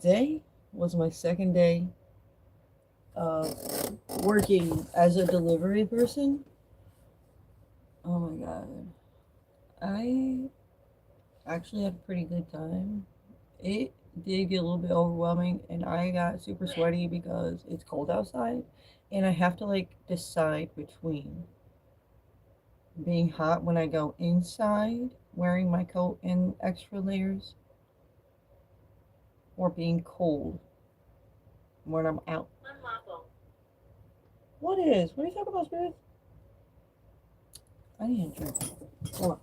Today was my second day of working as a delivery person. Oh my god. I actually had a pretty good time. It did get a little bit overwhelming and I got super sweaty because it's cold outside and I have to like decide between being hot when I go inside wearing my coat and extra layers or being cold when I'm out. What is? What are you talking about, Spirit? I need a drink. Hold on.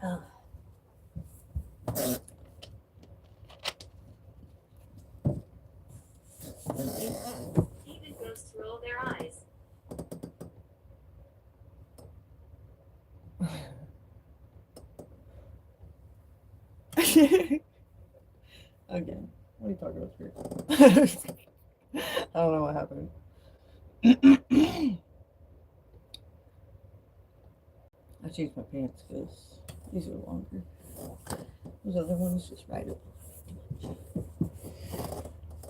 Uh, Again, what are you talking about, Spirit? I don't know what happened. I changed my pants because these are longer. Those other ones just right up.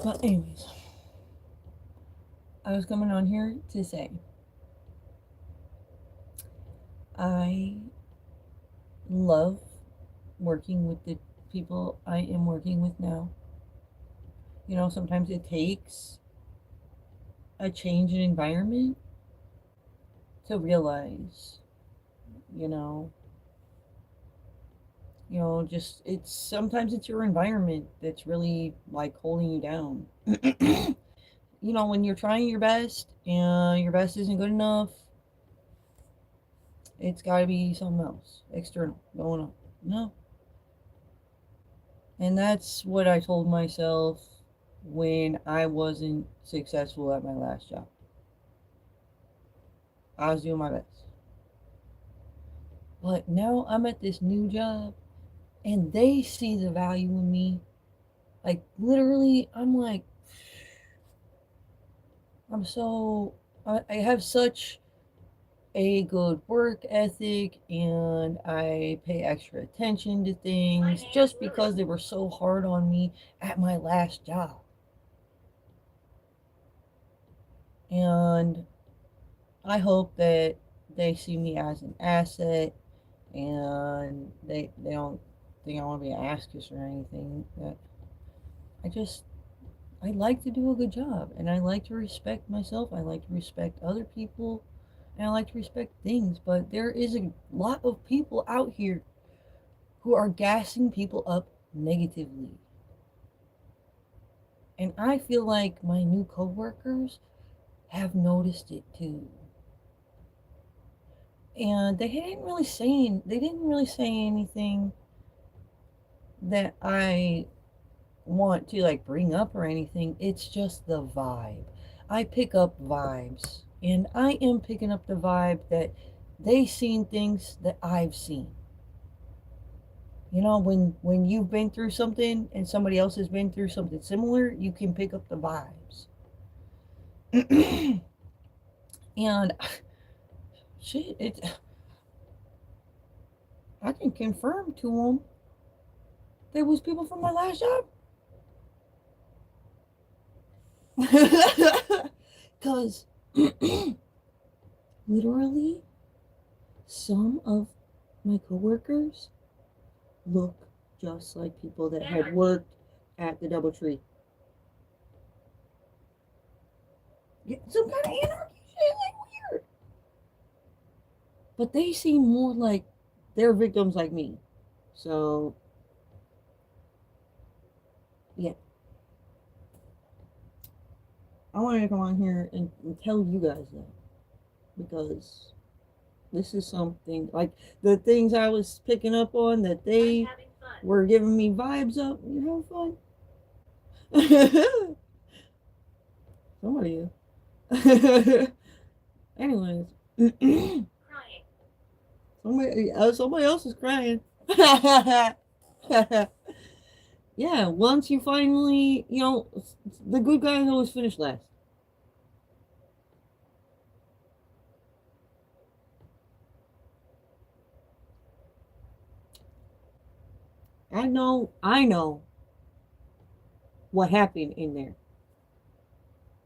But anyways, I was coming on here to say I love working with the people I am working with now. You know, sometimes it takes a change in environment to realize, you know, just it's sometimes it's your environment that's really like holding you down. When you're trying your best and your best isn't good enough, it's got to be something else external going on. No, and that's what I told myself when I wasn't successful at my last job. I was doing my best. But now I'm at this new job and they see the value in me. Like, literally, I'm like, I'm so, I have such a good work ethic and I pay extra attention to things just because they were so hard on me at my last job. And I hope that they see me as an asset and they don't think I want to be an ass kisser or anything. That I just I like to do a good job and I like to respect myself. I like to respect other people and I like to respect things. But there is a lot of people out here who are gassing people up negatively. And I feel like my new coworkers have noticed it too. And they didn't really say anything that I want to like bring up or anything. It's just the vibe. I pick up vibes and I am picking up the vibe that they seen things that I've seen. When you've been through something and somebody else has been through something similar, you can pick up the vibes. And shit, I can confirm to them there was people from my last job. Cause literally some of my coworkers look just like people that had worked at the DoubleTree. Yeah, some kind of anarchy shit, like weird. But they seem more like they're victims like me. So, yeah. I wanted to come on here and tell you guys that. Because this is something, like, the things I was picking up on that they were giving me vibes of. You having fun? Somebody is. Anyways. Somebody else is crying. Yeah, once you finally, the good guys always finish last. I know what happened in there,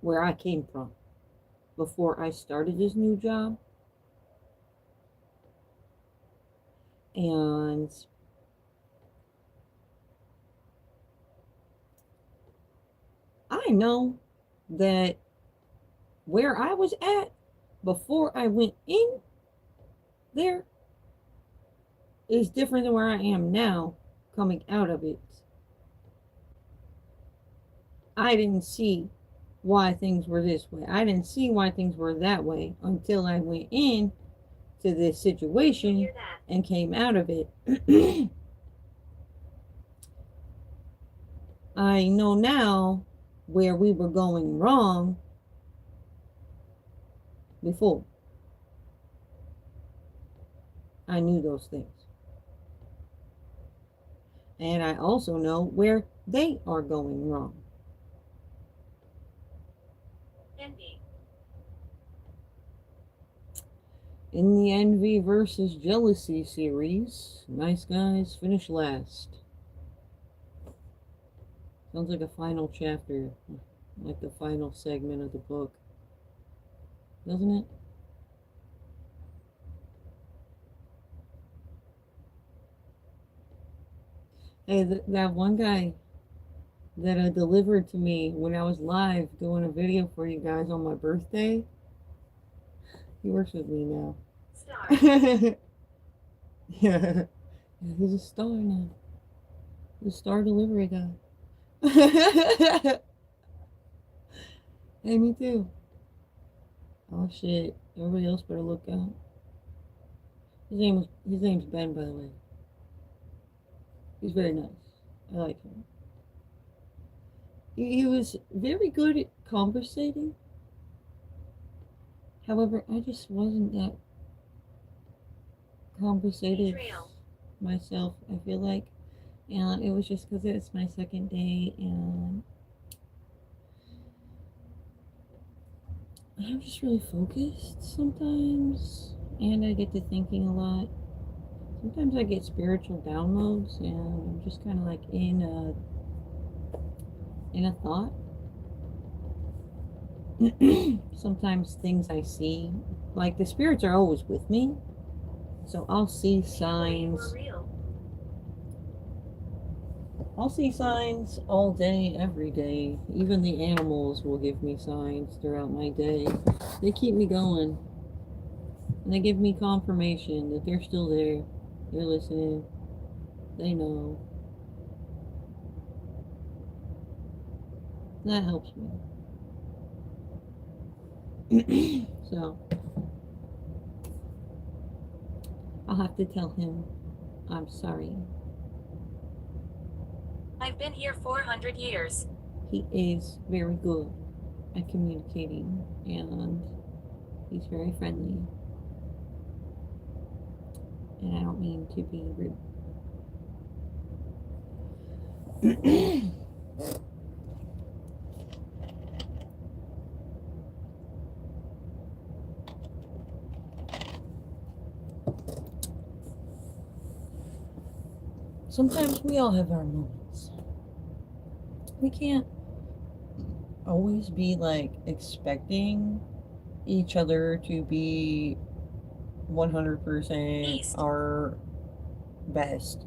where I came from, before I started this new job. And I know that where I was at before I went in there is different than where I am now coming out of it. I didn't see why things were this way. I didn't see why things were that way until I went in to this situation and came out of it. I know now where we were going wrong before. I knew those things. And I also know where they are going wrong. Envy. In the Envy versus Jealousy series, Nice Guys finish last. Sounds like a final chapter, like the final segment of the book. Doesn't it? Hey, that one guy that delivered to me when I was live doing a video for you guys on my birthday, he works with me now. Star. Yeah. He's a star now. The star delivery guy. Hey, me too. Oh shit. Everybody else better look out. His name's Ben, by the way. He's very nice. I like him. He was very good at conversating. However, I just wasn't that conversative myself, I feel like. And it was just because it's my second day, and I'm just really focused sometimes, and I get to thinking a lot. Sometimes I get spiritual downloads, and I'm just kind of like in a thought. Sometimes things I see, like the spirits are always with me, so I'll see signs. I'll see signs all day, every day. Even the animals will give me signs throughout my day. They keep me going. And they give me confirmation that they're still there. They're listening. They know. That helps me. So, I'll have to tell him I'm sorry. I've been here 400 years. He is very good at communicating, and he's very friendly. And I don't mean to be rude. Sometimes we all have our moments. We can't always be like expecting each other to be 100% our best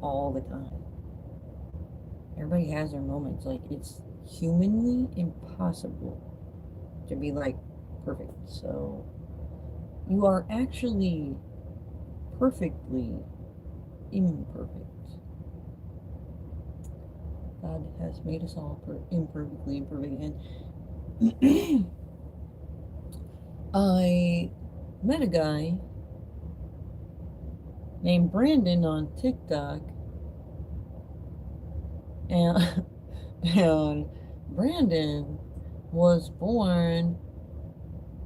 all the time. Everybody has their moments. Like, it's humanly impossible to be like perfect. So you are actually perfectly imperfect. God has made us all imperfectly imperfect. And I met a guy named Brandon on TikTok, and and Brandon was born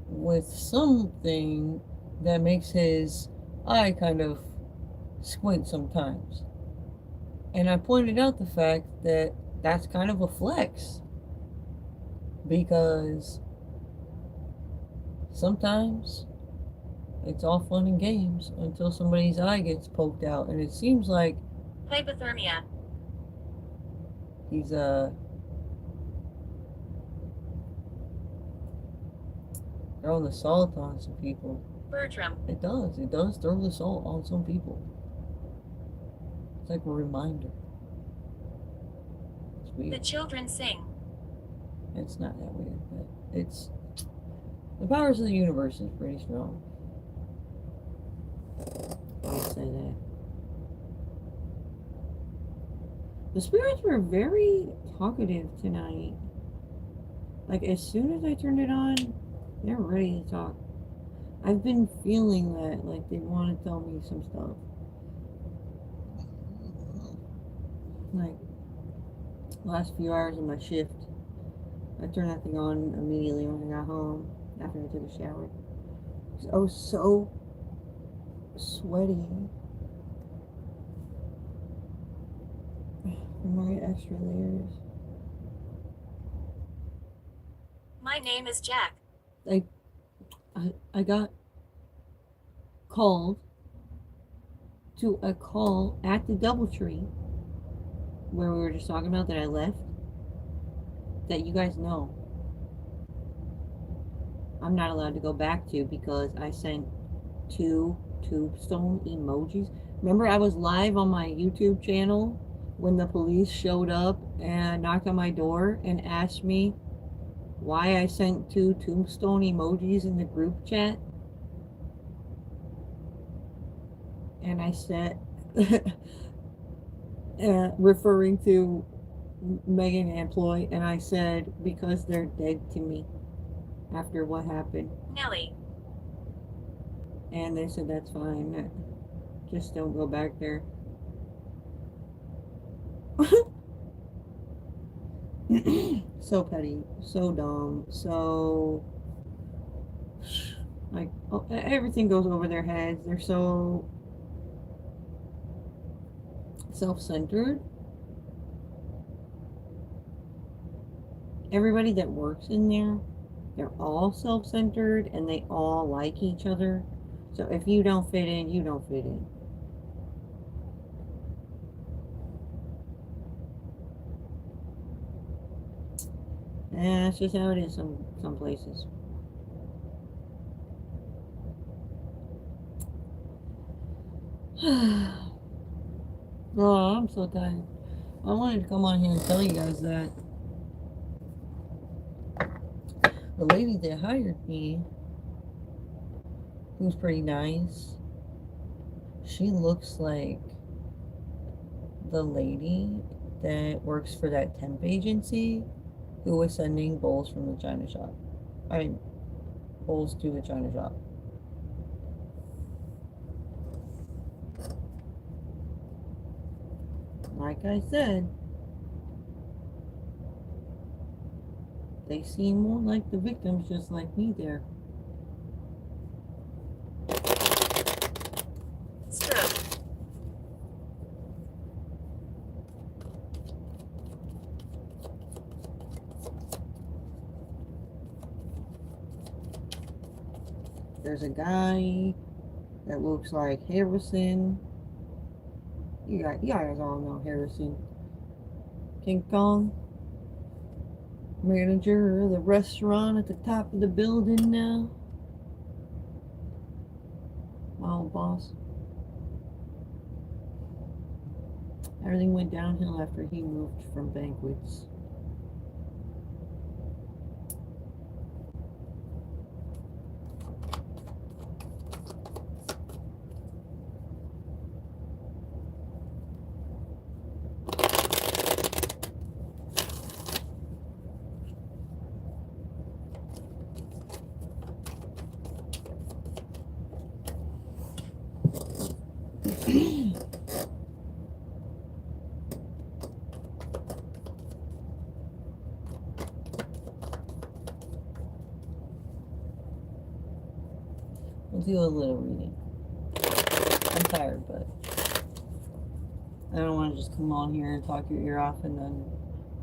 with something that makes his eye kind of squint sometimes. And I pointed out the fact that that's kind of a flex because sometimes it's all fun and games until somebody's eye gets poked out, and it seems like Hypothermia. he's throwing the salt on some people. Bertram. It does throw the salt on some people. It's like a reminder. It's weird. The children sing. It's not that weird, but it's the powers of the universe is pretty strong. I'll say that. The spirits were very talkative tonight. Like, as soon as I turned it on, they're ready to talk. I've been feeling that, like, they want to tell me some stuff. Like, last few hours of my shift, I turned that thing on immediately when I got home after I took a shower. I was so sweaty from my extra layers. My name is Jack. Like, I got called to a call at the DoubleTree where we were just talking about that I left, that you guys know I'm not allowed to go back to because I sent 2 tombstone emojis. Remember, I was live on my YouTube channel when the police showed up and knocked on my door and asked me why I sent 2 tombstone emojis in the group chat? And I said, referring to Megan and Ploy, and I said, because they're dead to me after what happened. Nellie. And they said, that's fine. Just don't go back there. So petty, so dumb, so like everything goes over their heads. They're so self-centered. Everybody that works in there, they're all self-centered and they all like each other. So if you don't fit in, you don't fit in. And that's just how it is some places. Oh, I'm so tired. I wanted to come on here and tell you guys that the lady that hired me, who's pretty nice, she looks like the lady that works for that temp agency who was sending bowls from the China shop. I mean, bowls to the China shop. Like I said, they seem more like the victims, just like me there. Stroke. There's a guy that looks like Harrison. You guys all know Harrison. King Kong. Manager of the restaurant at the top of the building now. My old boss. Everything went downhill after he moved from banquets. We'll do a little reading. I'm tired, but I don't want to just come on here and talk your ear off and then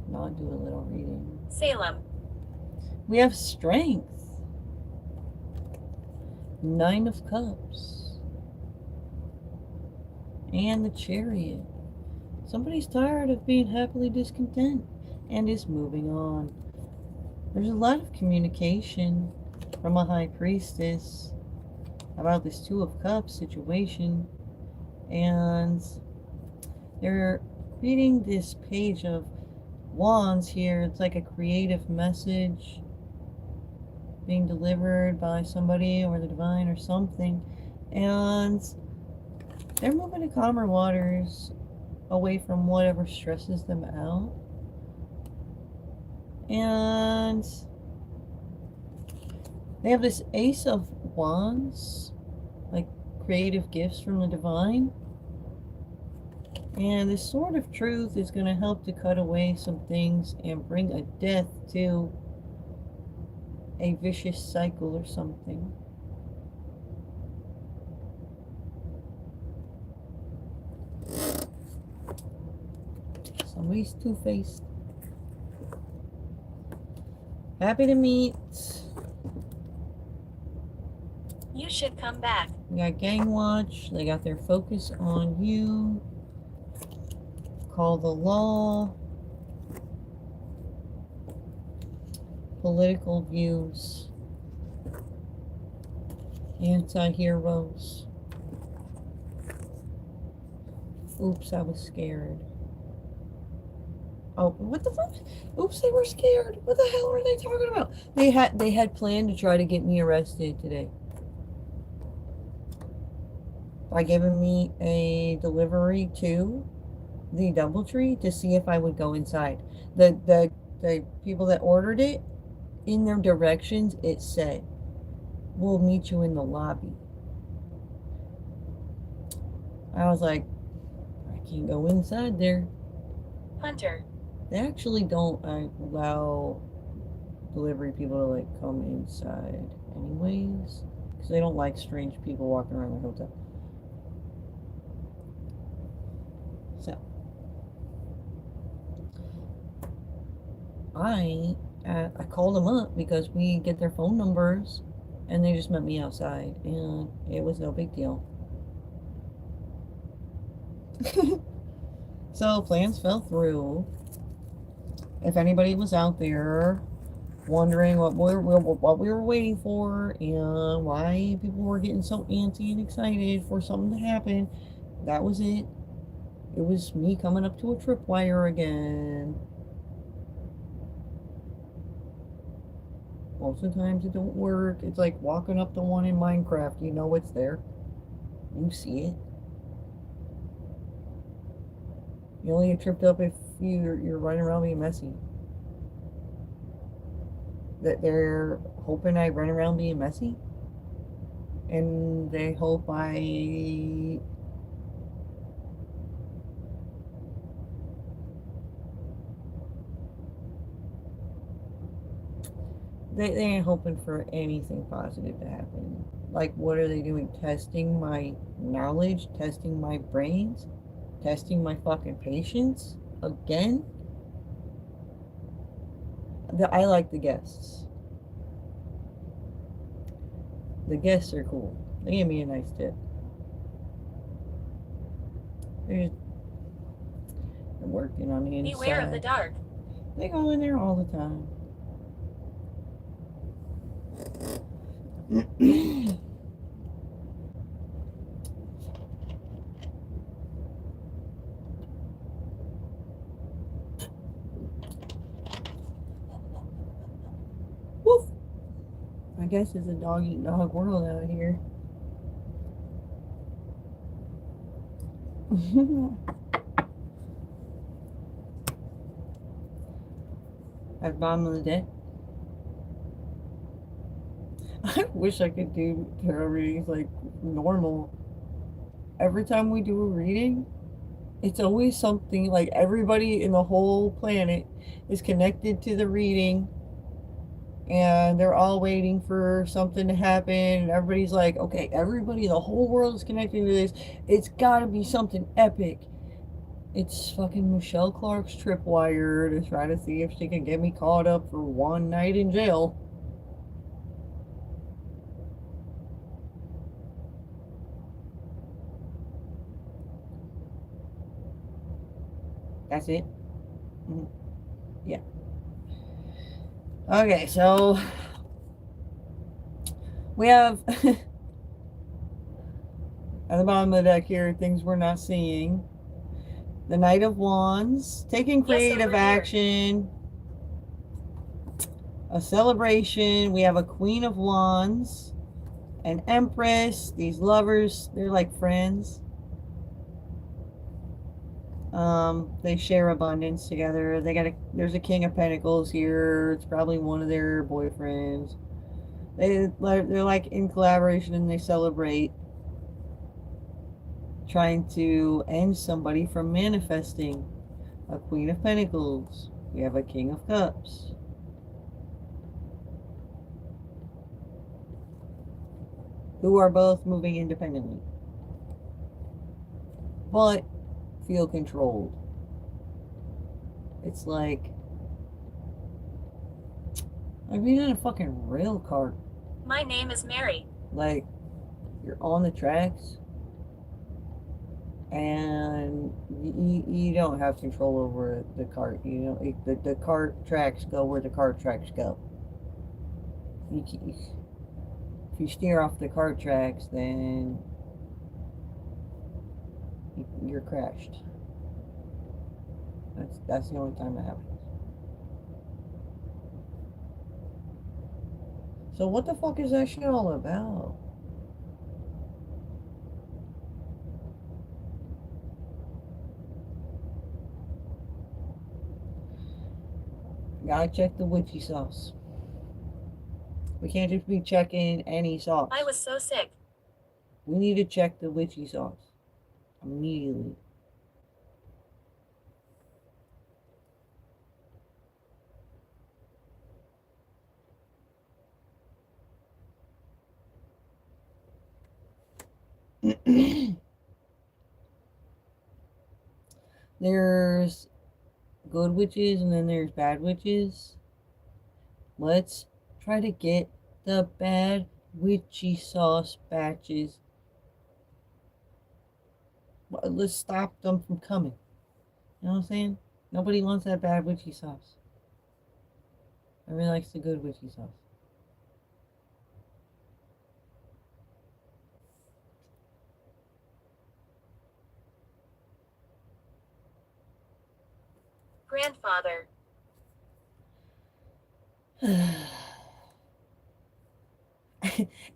not do a little reading. Salem. We have strength. 9 of Cups. And the Chariot. Somebody's tired of being happily discontent and is moving on. There's a lot of communication from a High Priestess about this 2 of Cups situation, and they're reading this Page of Wands here. It's like a creative message being delivered by somebody or the divine or something, and they're moving to calmer waters, away from whatever stresses them out. And they have this Ace of Wands, like creative gifts from the divine. And this Sword of Truth is going to help to cut away some things and bring a death to a vicious cycle or something. Somebody's two-faced. Happy to meet. You should come back. We got Gang Watch. They got their focus on you. Call the law. Political views. Anti-heroes. Oops, I was scared. Oh, what the fuck? Oops, they were scared. What the hell are they talking about? They had planned to try to get me arrested today by giving me a delivery to the DoubleTree to see if I would go inside. The people that ordered it, in their directions, it said, "We'll meet you in the lobby." I was like, I can't go inside there. Hunter. They actually don't allow delivery people to like come inside anyways, because they don't like strange people walking around the hotel. So I called them up because we get their phone numbers, and they just met me outside, and it was no big deal. So plans fell through. If anybody was out there wondering what we were waiting for and why people were getting so antsy and excited for something to happen, that was it. It was me coming up to a tripwire again. Most of the times it don't work. It's like walking up the one in Minecraft. You know it's there. You see it. You only get tripped up if you're running around being messy. That they're hoping I run around being messy, and they hope I they ain't hoping for anything positive to happen. Like, what are they doing? Testing my knowledge, testing my brains, testing my fucking patience again? I like the guests. The guests are cool. They gave me a nice tip. They're working on the inside. Beware of the dark. They go in there all the time. guess it's a dog eat dog world out here. At bottom of the day. I wish I could do tarot readings like normal. Every time we do a reading, it's always something like everybody in the whole planet is connected to the reading and they're all waiting for something to happen. And everybody's like, okay, everybody, the whole world is connecting to this. It's got to be something epic. It's fucking Michelle Clark's tripwire to try to see if she can get me caught up for one night in jail. That's it. Mm-hmm. Yeah. Okay, so we have at the bottom of the deck here things we're not seeing. The Knight of Wands, taking creative action, a celebration. We have a Queen of Wands, an Empress. These lovers, they're like friends. They share abundance together. There's a King of Pentacles here. It's probably one of their boyfriends. They're like in collaboration and they celebrate trying to end somebody from manifesting. A Queen of Pentacles. We have a King of Cups. Who are both moving independently, but feel controlled. It's like being in a fucking rail car. My name is Mary. Like, you're on the tracks and you don't have control over the cart. You know, the cart tracks go where the cart tracks go. If you steer off the cart tracks, then you're crashed. That's the only time that happens. So what the fuck is that shit all about? Gotta check the witchy sauce. We can't just be checking any sauce. I was so sick. We need to check the witchy sauce immediately. There's good witches and then there's bad witches. Let's try to get the bad witchy sauce batches. Let's stop them from coming. You know what I'm saying? Nobody wants that bad witchy sauce. Everybody likes the good witchy sauce. Grandfather.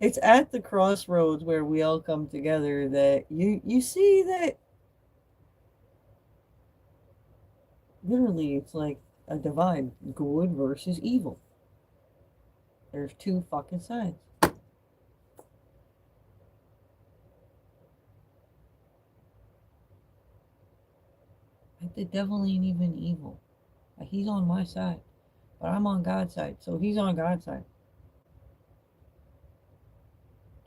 It's at the crossroads where we all come together that you see that literally it's like a divide, good versus evil. There's two fucking sides. Like the devil ain't even evil. Like he's on my side, but I'm on God's side, so he's on God's side.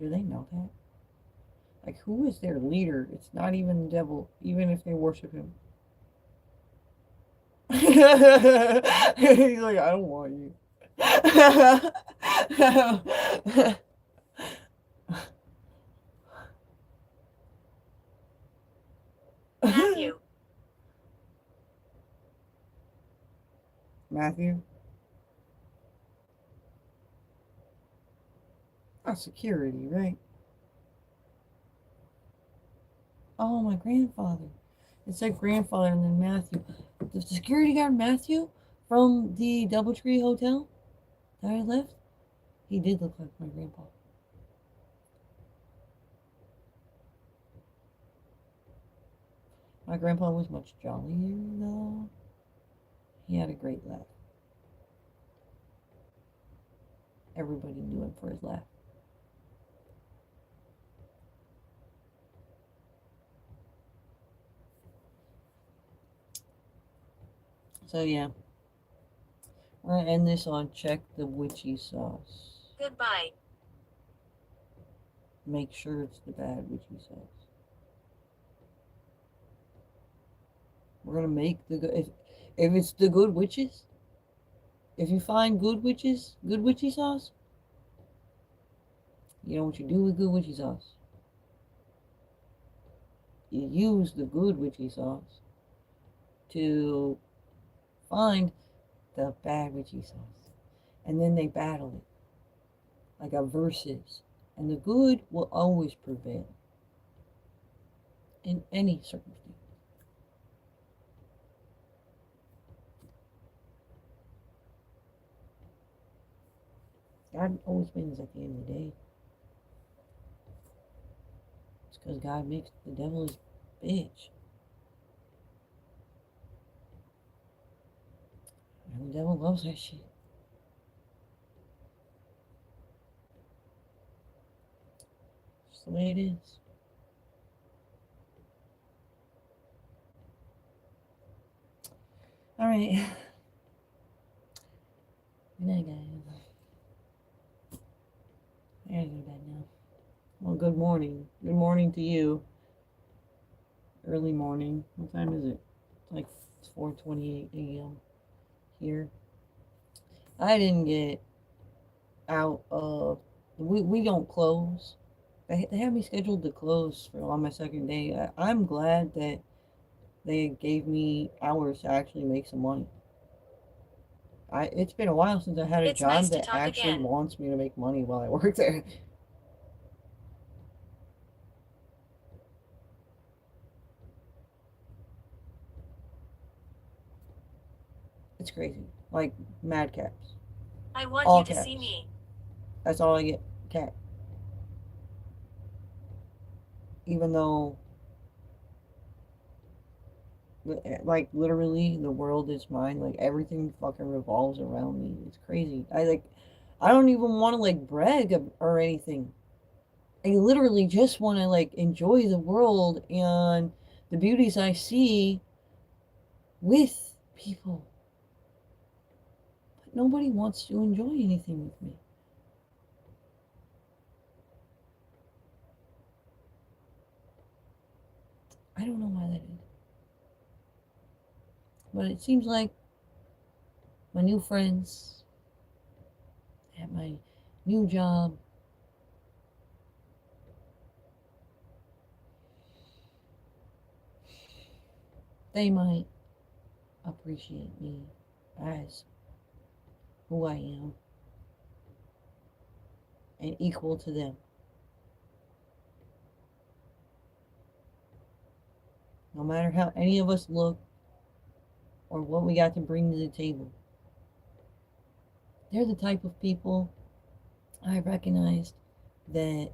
Do they know that? Like, who is their leader? It's not even the devil, even if they worship him. He's like, I don't want you. Matthew. Matthew? Oh, security, right? Oh, my grandfather. It said grandfather and then Matthew. The security guard Matthew from the Doubletree Hotel that I left, He did look like my grandpa. My grandpa was much jollier, though. He had a great laugh. Everybody knew him for his laugh. So, yeah. We're going to end this on check the witchy sauce. Goodbye. Make sure it's the bad witchy sauce. We're going to make the good... If it's the good witches, if you find good witchy sauce, you know what you do with good witchy sauce? You use the good witchy sauce to find the bad witchy sauce. And then they battle it. Like a versus. And the good will always prevail. In any circumstance. God always wins at the end of the day. It's because God makes the devil his bitch. And the devil loves that shit. Just the way it is. Alright. Good night, guys. I gotta go to bed now. Well, good morning. Good morning to you. Early morning. What time is it? It's like 4:28 a.m. here. I didn't get out of... We don't close. They have me scheduled to close on my second day. I'm glad that they gave me hours to actually make some money. It's been a while since I had a job nice that actually wants me to make money while I work there. It's crazy. Like mad caps. I want All you to caps. see me. That's all I get. Cat. Even though, like, literally the world is mine. Like, everything fucking revolves around me. It's crazy. I don't even want to, like, brag or anything. I literally just want to, like, enjoy the world and the beauties I see with people. But nobody wants to enjoy anything with me. I don't know why that is. But it seems like my new friends at my new job, they might appreciate me as who I am and equal to them. No matter how any of us look or what we got to bring to the table. They're the type of people I recognized that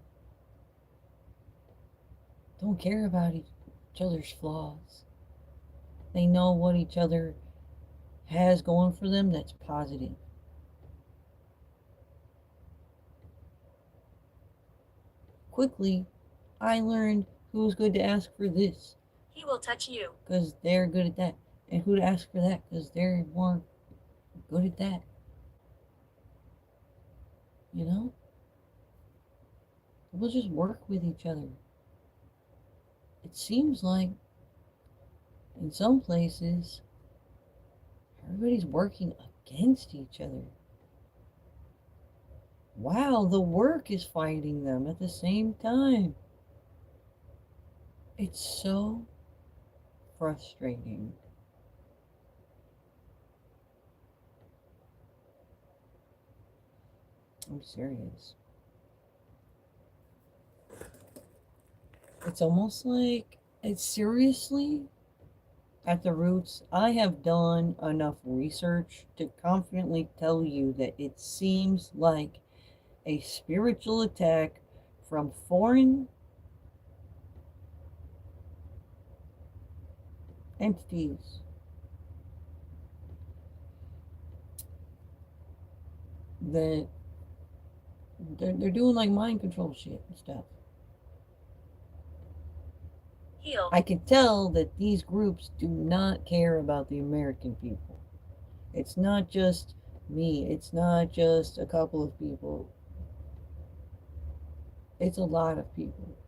don't care about each other's flaws. They know what each other has going for them that's positive. Quickly, I learned who's good to ask for this. He will touch you. Because they're good at that. And who to ask for that, because they're more good at that. You know? We'll just work with each other. It seems like in some places, everybody's working against each other. Wow, the work is fighting them at the same time. It's so frustrating. I'm serious. It's almost like, it's seriously, at the roots, I have done enough research to confidently tell you that it seems like a spiritual attack from foreign entities that they're doing like mind control shit and stuff. Heal. I can tell that these groups do not care about the American people. It's not just me, it's not just a couple of people, it's a lot of people.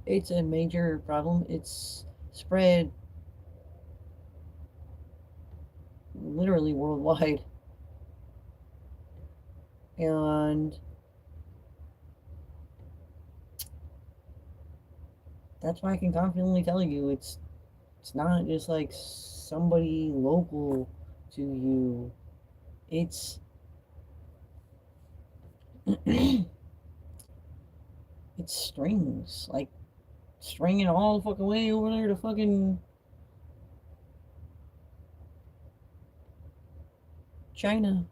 It's a major problem. It's spread literally worldwide. And that's why I can confidently tell you it's not just like somebody local to you. It's it's strings. Like stringing all the fucking way over there to fucking China,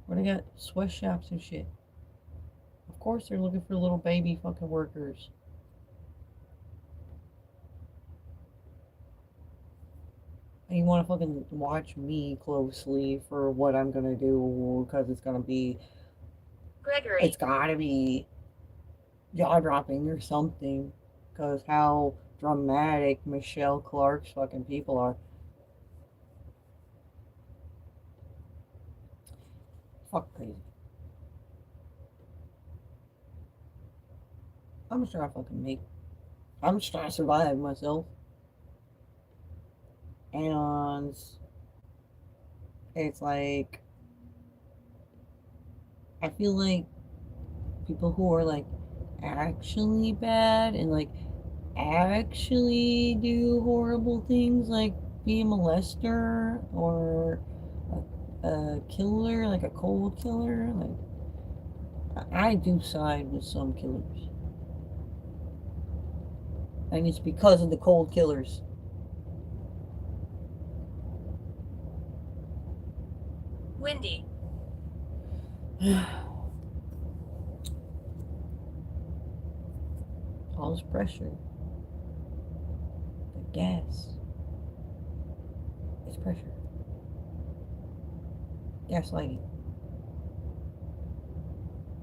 where they got sweatshops and shit. Of course they're looking for little baby fucking workers. And you want to fucking watch me closely for what I'm gonna do because it's gonna be, Gregory. it's gotta be jaw dropping or something. Because how dramatic Michelle Clark's fucking people are. Fuck crazy. I'm just trying to fucking make. I'm just trying to survive myself. And it's like. I feel like people who are like actually bad and like actually do horrible things, like be a molester or a killer, like a cold killer, like I do side with some killers. And it's because of the cold killers. Windy. All this pressure. The gas. It's pressure. Gaslighting.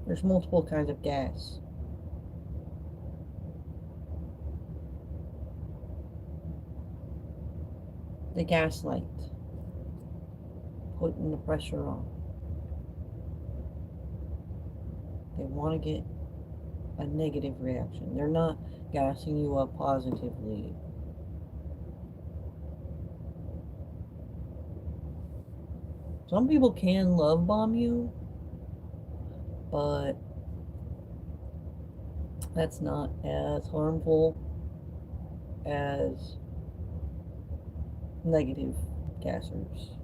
There's multiple kinds of gas. The gaslight. Putting the pressure on. They want to get a negative reaction. They're not gassing you up positively. Some people can love bomb you, but that's not as harmful as negative gassers.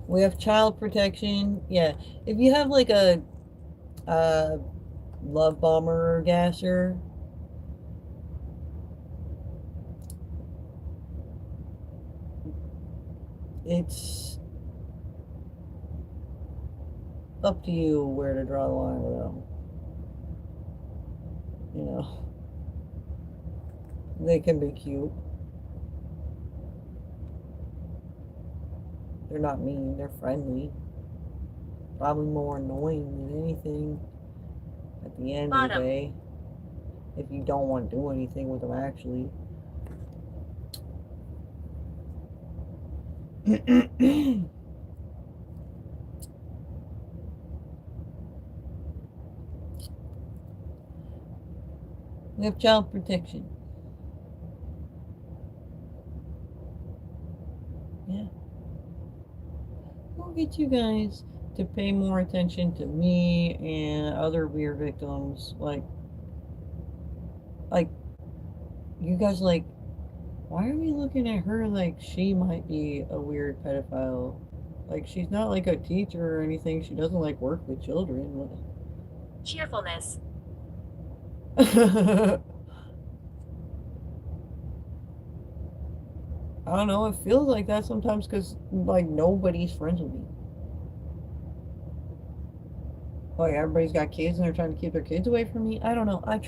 We have child protection. Yeah, if you have like a love bomber or gasser, it's up to you where to draw the line with them. You know, they can be cute. They're not mean, they're friendly. Probably more annoying than anything at the end of the day. If you don't want to do anything with them, actually. We have child protection. Yeah. We'll get you guys to pay more attention to me and other weird victims. Like you guys, like, why are we looking at her like she might be a weird pedophile? Like, she's not like a teacher or anything. She doesn't like work with children. Cheerfulness. I don't know, it feels like that sometimes because, like, nobody's friends with me. Like, everybody's got kids and they're trying to keep their kids away from me. I don't know. I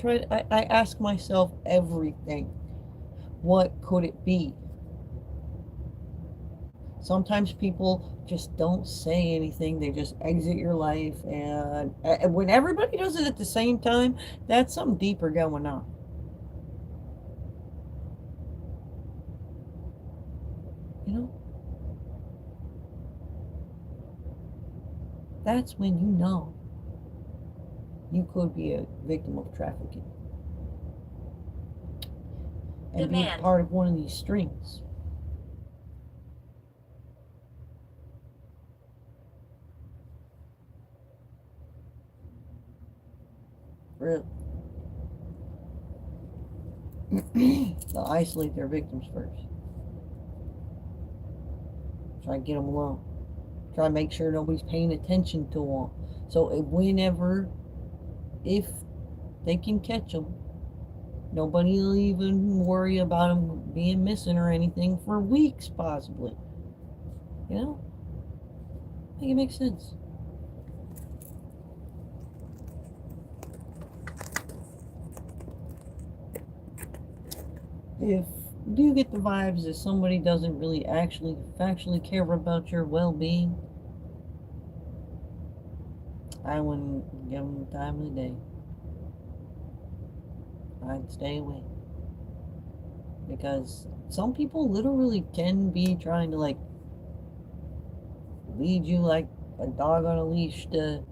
ask myself everything. What could it be? Sometimes people just don't say anything. They just exit your life. And when everybody does it at the same time, that's something deeper going on. You know? That's when you know you could be a victim of trafficking and be Demand. part of one of these strings. Really. They'll isolate their victims first. Try to get them alone. Try to make sure nobody's paying attention to them. So if they can catch them, nobody will even worry about them being missing or anything for weeks, possibly. You know? I think it makes sense. If you get the vibes that somebody doesn't really actually factually care about your well-being, I wouldn't give them the time of the day. I'd stay away. Because some people literally can be trying to, like, lead you like a dog on a leash to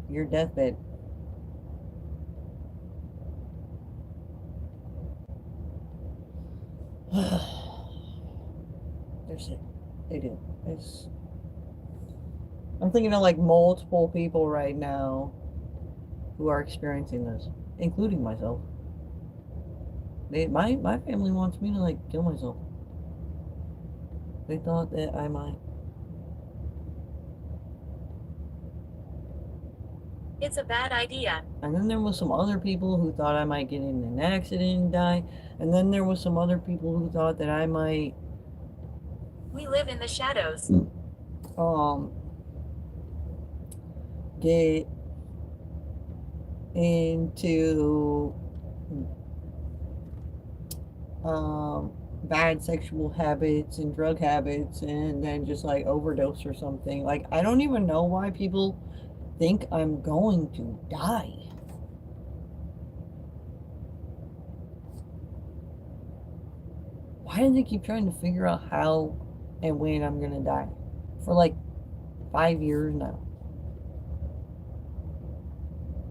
your deathbed. They're sick. They do. I'm thinking of, like, multiple people right now who are experiencing this, including myself. My family wants me to, like, kill myself. They thought that I might. It's a bad idea. And then there was some other people who thought I might get in an accident and die. And then there was some other people who thought that I might We live in the shadows. Get into bad sexual habits and drug habits and then just, like, overdose or something. Like, I don't even know why people think I'm going to die. Why do they keep trying to figure out how and when I'm gonna die? For like 5 years now.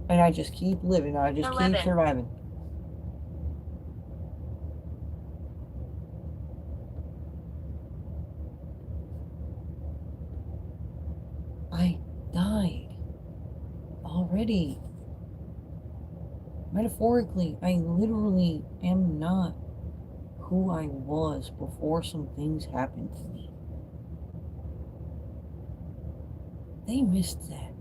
And I just keep living. I just 11. keep surviving. I died already. Metaphorically, I literally am not who I was before some things happened to me. They missed that.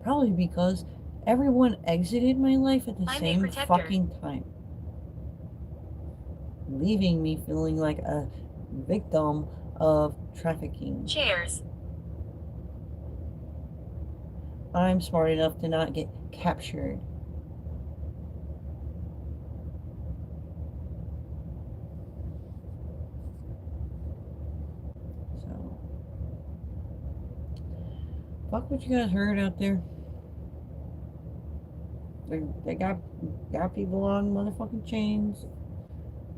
Probably because everyone exited my life at the I'm a same protector. fucking time. Leaving me feeling like a victim of trafficking. Chairs. I'm smart enough to not get captured. So, fuck what you guys heard out there. They got people on motherfucking chains,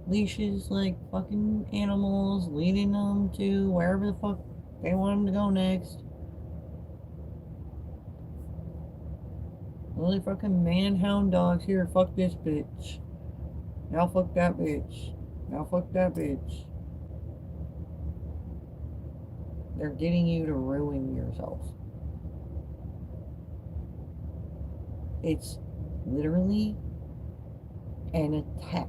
leashes like fucking animals, leading them to wherever the fuck they want them to go next. Really fucking man-hound dogs. Here, fuck this bitch. Now fuck that bitch. Now fuck that bitch. They're getting you to ruin yourself. It's literally an attack.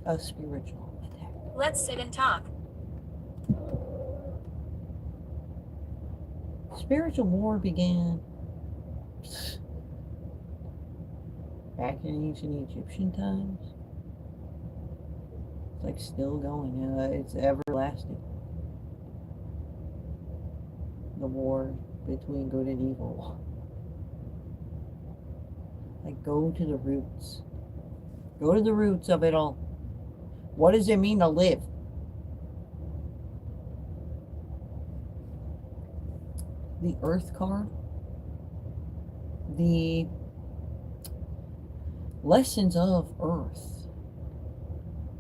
A spiritual attack. Let's sit and talk. Spiritual war began Back in ancient Egyptian times, it's like still going. It's everlasting. The war between good and evil. Like, go to the roots. Go to the roots of it all. What does it mean to live? The Earth card, the lessons of Earth,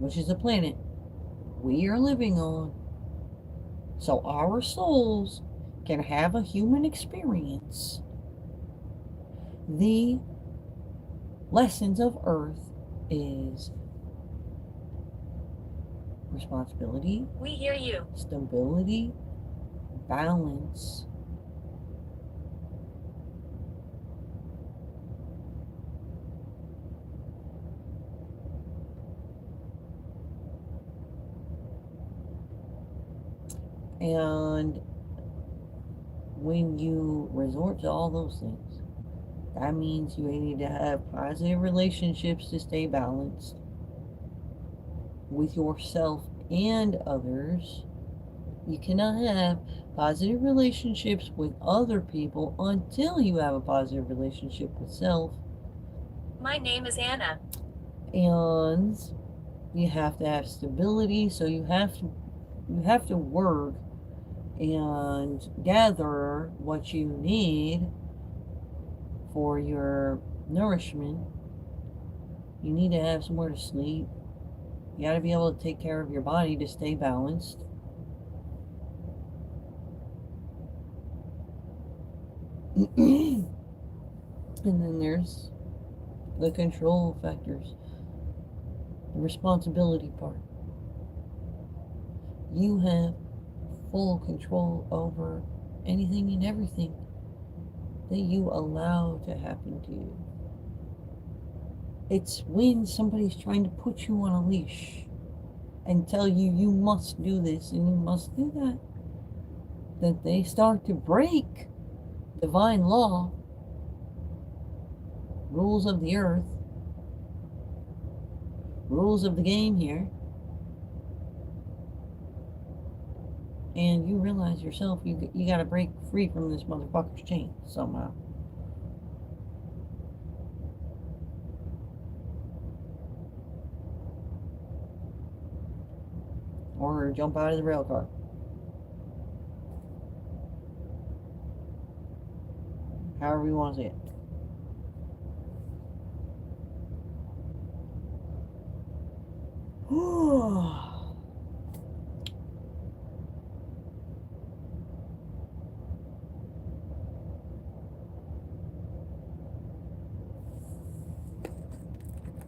which is a planet we are living on, so our souls can have a human experience. The lessons of Earth is responsibility, We hear you. stability, balance, and when you resort to all those things, that means you need to have positive relationships to stay balanced with yourself and others. You cannot have positive relationships with other people until you have a positive relationship with self. My name is Anna. And you have to have stability, so you have to work and gather what you need for your nourishment. You need to have somewhere to sleep. You got to be able to take care of your body to stay balanced. And then there's the control factors, the responsibility part. You have full control over anything and everything that you allow to happen to you. It's when somebody's trying to put you on a leash and tell you you must do this and you must do that, that they start to break divine law, rules of the earth, rules of the game here, and you realize yourself you got to break free from this motherfucker's chain somehow. Or jump out of the rail car. However you want to say it.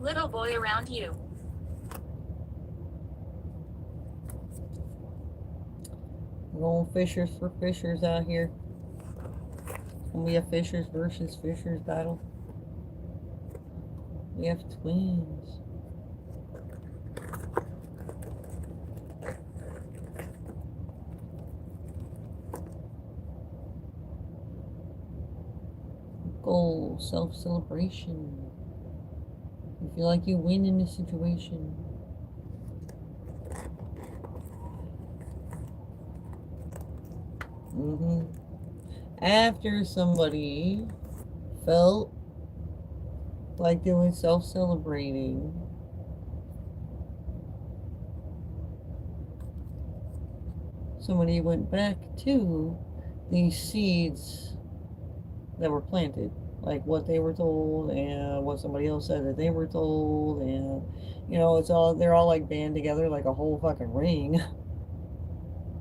Little boy around you. We're going fishers for fishers out here. It's gonna be a fishers versus fishers battle. We have twins. Goal, self-celebration. You feel like you win in this situation. After somebody felt like doing self-celebrating, somebody went back to these seeds that were planted, like what they were told and what somebody else said that they were told, and they're all like band together like a whole fucking ring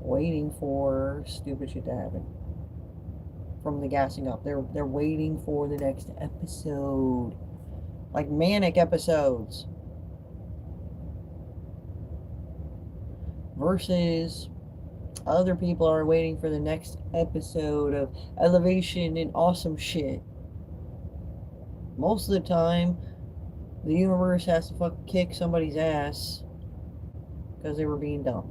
waiting for stupid shit to happen from the gassing up. They're waiting for the next episode, like manic episodes, versus other people are waiting for the next episode of elevation and awesome shit. Most of the time, the universe has to fucking kick somebody's ass because they were being dumb.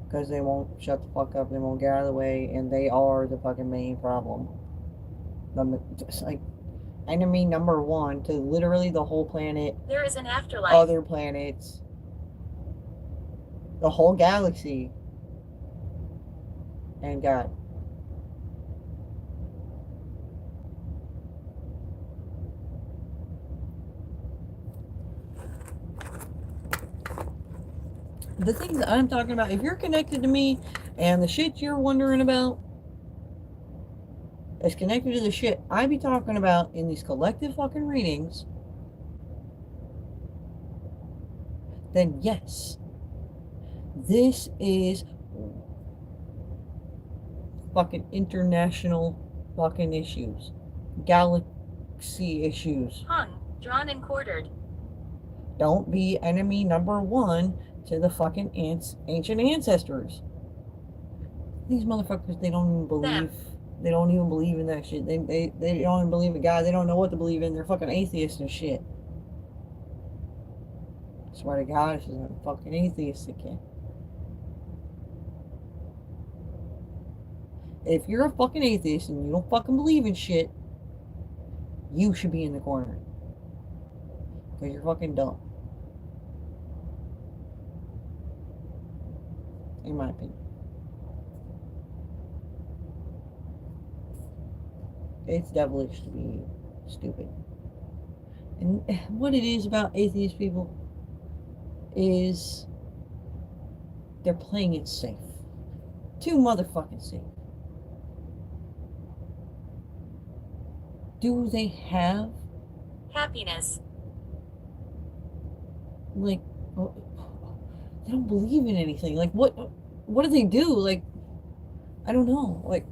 Because they won't shut the fuck up, they won't get out of the way, and they are the fucking main problem. Just like enemy number one to literally the whole planet, There is an afterlife. other planets, the whole galaxy, and God. The things that I'm talking about, if you're connected to me and the shit you're wondering about is connected to the shit I be talking about in these collective fucking readings, then yes, this is fucking international fucking issues, galaxy issues. Hung, drawn and quartered. Don't be enemy number one to the fucking ancient ancestors. These motherfuckers, they don't even believe. They don't even believe in that shit. They don't even believe in God. They don't know what to believe in. They're fucking atheists and shit. I swear to God, if she's a fucking atheist again. If you're a fucking atheist and you don't fucking believe in shit, you should be in the corner. Because you're fucking dumb. In my opinion. It's devilish to be stupid. And what it is about atheist people is they're playing it safe. Too motherfucking safe. Do they have happiness? Like, they don't believe in anything. Like, what do they do? Like, I don't know. Like,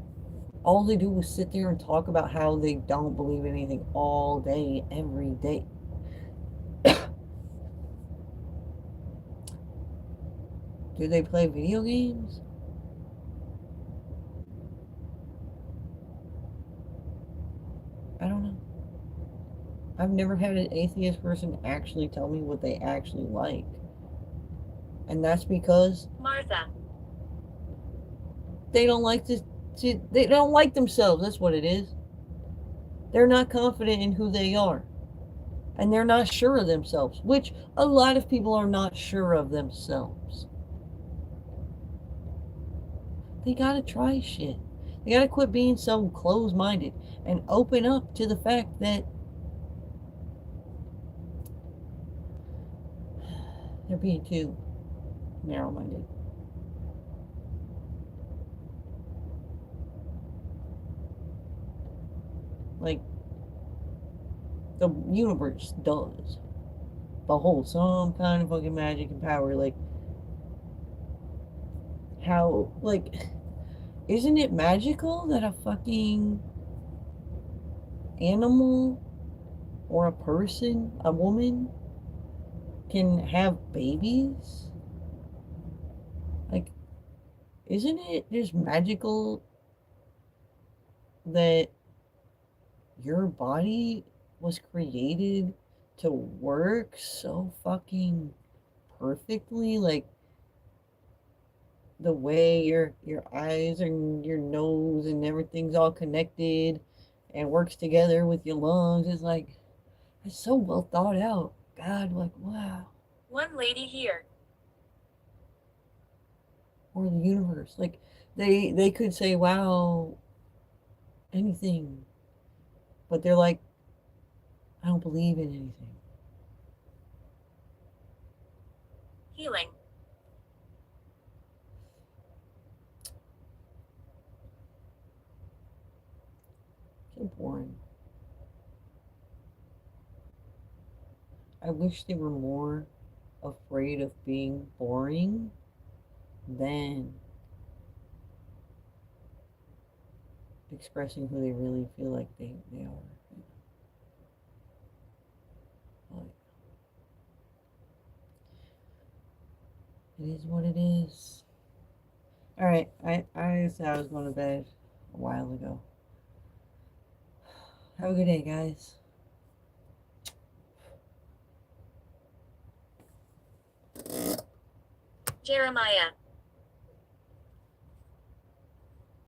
all they do is sit there and talk about how they don't believe in anything all day, every day. Do they play video games? I don't know. I've never had an atheist person actually tell me what they actually like. And that's because Martha. They don't like they don't like themselves. That's what it is. They're not confident in who they are. And they're not sure of themselves, which a lot of people are not sure of themselves. They gotta try shit. They gotta quit being so closed-minded and open up to the fact that they're being too narrow-minded. Like, the universe does behold some kind of fucking magic and power. Like, how, like, isn't it magical that a fucking animal or a person, a woman, can have babies? Like, isn't it just magical that your body was created to work so fucking perfectly? Like, the way your eyes and your nose and everything's all connected and works together with your lungs is like, it's so well thought out. God, like, wow. One lady here. Or the universe. Like, they could say, wow, anything. But they're like, I don't believe in anything. Healing. So boring. I wish they were more afraid of being boring than expressing who they really feel like they are. Like, it is what it is. Alright, I said I was going to bed a while ago. Have a good day, guys. Jeremiah.